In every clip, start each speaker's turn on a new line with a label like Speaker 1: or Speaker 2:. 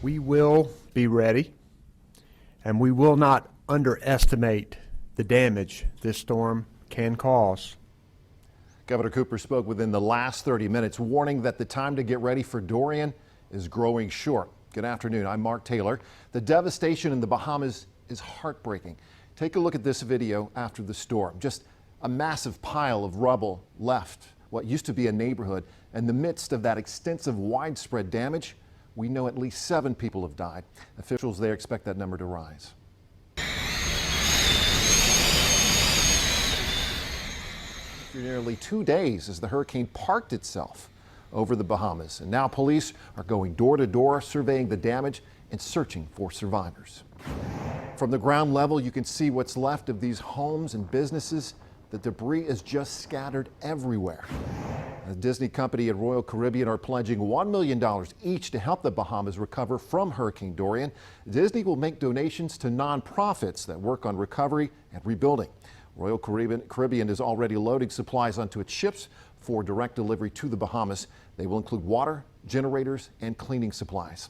Speaker 1: We will be ready, and we will not underestimate the damage this storm can cause.
Speaker 2: Governor Cooper spoke within the last 30 minutes, warning that the time to get ready for Dorian is growing short. Good afternoon. I'm Mark Taylor. The devastation in the Bahamas is heartbreaking. Take a look at this video after the storm. Just a massive pile of rubble left what used to be a neighborhood. In the midst of that extensive, widespread damage, we know at least 7 people have died. Officials there expect that number to rise. For nearly 2 days as the hurricane parked itself over the Bahamas, and now police are going door to door, surveying the damage and searching for survivors. From the ground level, you can see what's left of these homes and businesses. The debris is just scattered everywhere. The Disney company and Royal Caribbean are pledging $1 million each to help the Bahamas recover from Hurricane Dorian. Disney will make donations to nonprofits that work on recovery and rebuilding. Royal Caribbean is already loading supplies onto its ships for direct delivery to the Bahamas. They will include water, generators, and cleaning supplies.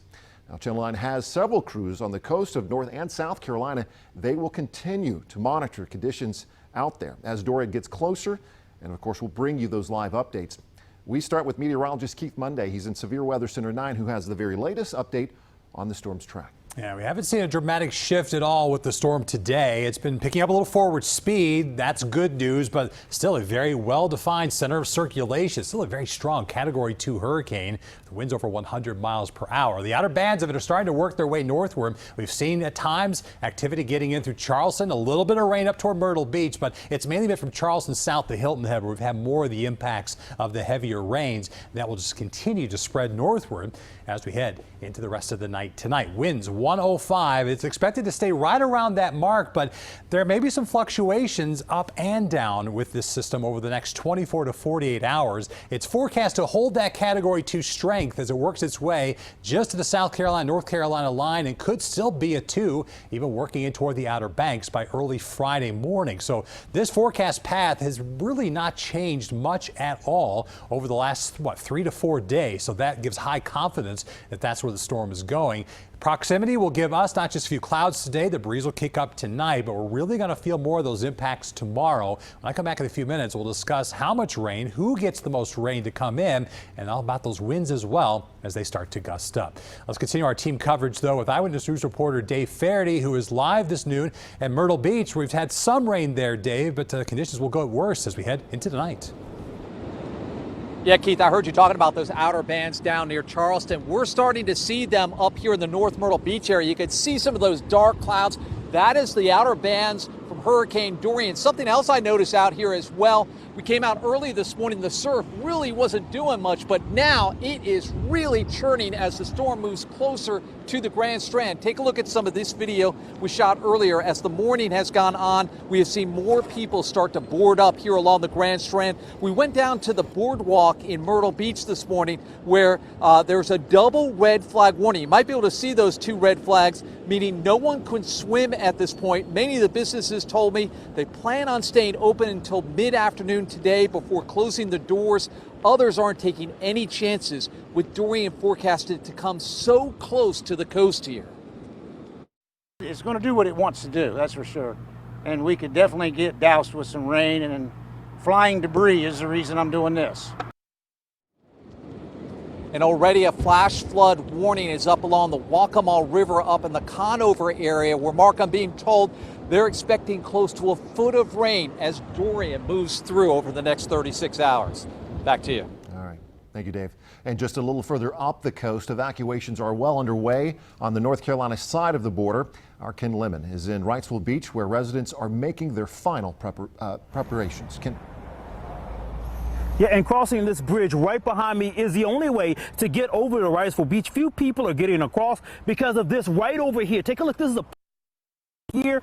Speaker 2: Now, Channel 9 has several crews on the coast of North and South Carolina. They will continue to monitor conditions out there as Dorian gets closer, and of course we'll bring you those live updates. We start with meteorologist Keith Monday. He's in Severe Weather Center 9, who has the very latest update on the storm's track.
Speaker 3: Yeah, we haven't seen a dramatic shift at all with the storm today. It's been picking up a little forward speed. That's good news, but still a very well-defined center of circulation. Still a very strong Category 2 hurricane. The winds over 100 miles per hour. The outer bands of it are starting to work their way northward. We've seen at times activity getting in through Charleston, a little bit of rain up toward Myrtle Beach, but it's mainly been from Charleston south to Hilton Head, where we've had more of the impacts of the heavier rains. That will just continue to spread northward as we head into the rest of the night tonight. Winds 105. It's expected to stay right around that mark, but there may be some fluctuations up and down with this system over the next 24 to 48 hours. It's forecast to hold that Category 2 strength as it works its way just to the South Carolina, North Carolina line, and could still be a 2, even working in toward the Outer Banks by early Friday morning. So this forecast path has really not changed much at all over the last, 3 to 4 days. So that gives high confidence that that's where the storm is going. Proximity will give us not just a few clouds today. The breeze will kick up tonight, but we're really going to feel more of those impacts tomorrow. When I come back in a few minutes, we'll discuss how much rain, who gets the most rain to come in, and all about those winds as well as they start to gust up. Let's continue our team coverage, though, with Eyewitness News reporter Dave Faraday, who is live this noon at Myrtle Beach. We've had some rain there, Dave, but conditions will go worse as we head into the night.
Speaker 4: Yeah, Keith, I heard you talking about those outer bands down near Charleston. We're starting to see them up here in the North Myrtle Beach area. You can see some of those dark clouds. That is the outer bands from Hurricane Dorian. Something else I noticed out here as well. We came out early this morning. The surf really wasn't doing much, but now it is really churning as the storm moves closer to the Grand Strand. Take a look at some of this video we shot earlier. As the morning has gone on, we have seen more people start to board up here along the Grand Strand. We went down to the boardwalk in Myrtle Beach this morning where there's a double red flag warning. You might be able to see those 2 red flags, meaning no one can swim at this point. Many of the businesses told me they plan on staying open until mid-afternoon today before closing the doors. Others aren't taking any chances with Dorian forecasted to come so close to the coast here.
Speaker 5: It's going to do what it wants to do, that's for sure. And we could definitely get doused with some rain, and flying debris is the reason I'm doing this.
Speaker 4: And already a flash flood warning is up along the Waccamaw River up in the Conover area, where, Mark, I'm being told they're expecting close to a foot of rain as Dorian moves through over the next 36 hours. Back to you.
Speaker 2: All right. Thank you, Dave. And just a little further up the coast, evacuations are well underway on the North Carolina side of the border. Our Ken Lemon is in Wrightsville Beach, where residents are making their final preparations. Ken.
Speaker 6: Yeah, and crossing this bridge right behind me is the only way to get over to Wrightsville Beach. Few people are getting across because of this right over here. Take a look. This is a here.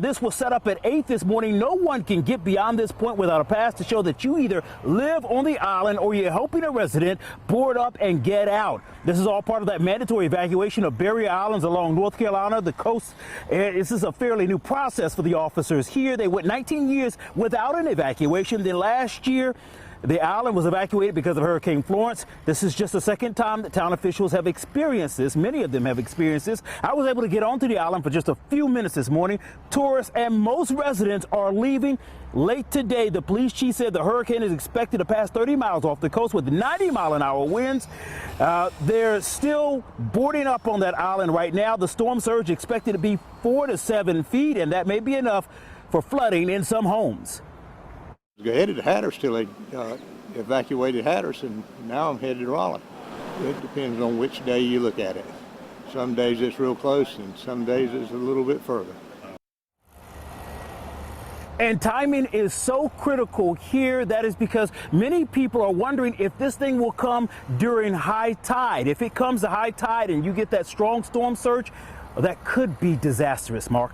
Speaker 6: This was set up at 8 this morning. No one can get beyond this point without a pass to show that you either live on the island or you're helping a resident board up and get out. This is all part of that mandatory evacuation of barrier islands along North Carolina, the coast. This is a fairly new process for the officers here. They went 19 years without an evacuation. Then last year, The island was evacuated because of Hurricane Florence. This is just the second time that town officials have experienced this. Many of them have experienced this. I was able to get onto the island for just a few minutes this morning. Tourists and most residents are leaving late today. The police chief said the hurricane is expected to pass 30 miles off the coast with 90-mile-an-hour winds. They're still boarding up on that island right now. The storm surge expected to be 4 to 7 feet, and that may be enough for flooding in some homes.
Speaker 7: Headed to Hatteras till they evacuated Hatteras, and now I'm headed to Raleigh. It depends on which day you look at it. Some days it's real close, and some days it's a little bit further.
Speaker 6: And timing is so critical here. That is because many people are wondering if this thing will come during high tide. If it comes to high tide and you get that strong storm surge, that could be disastrous, Mark.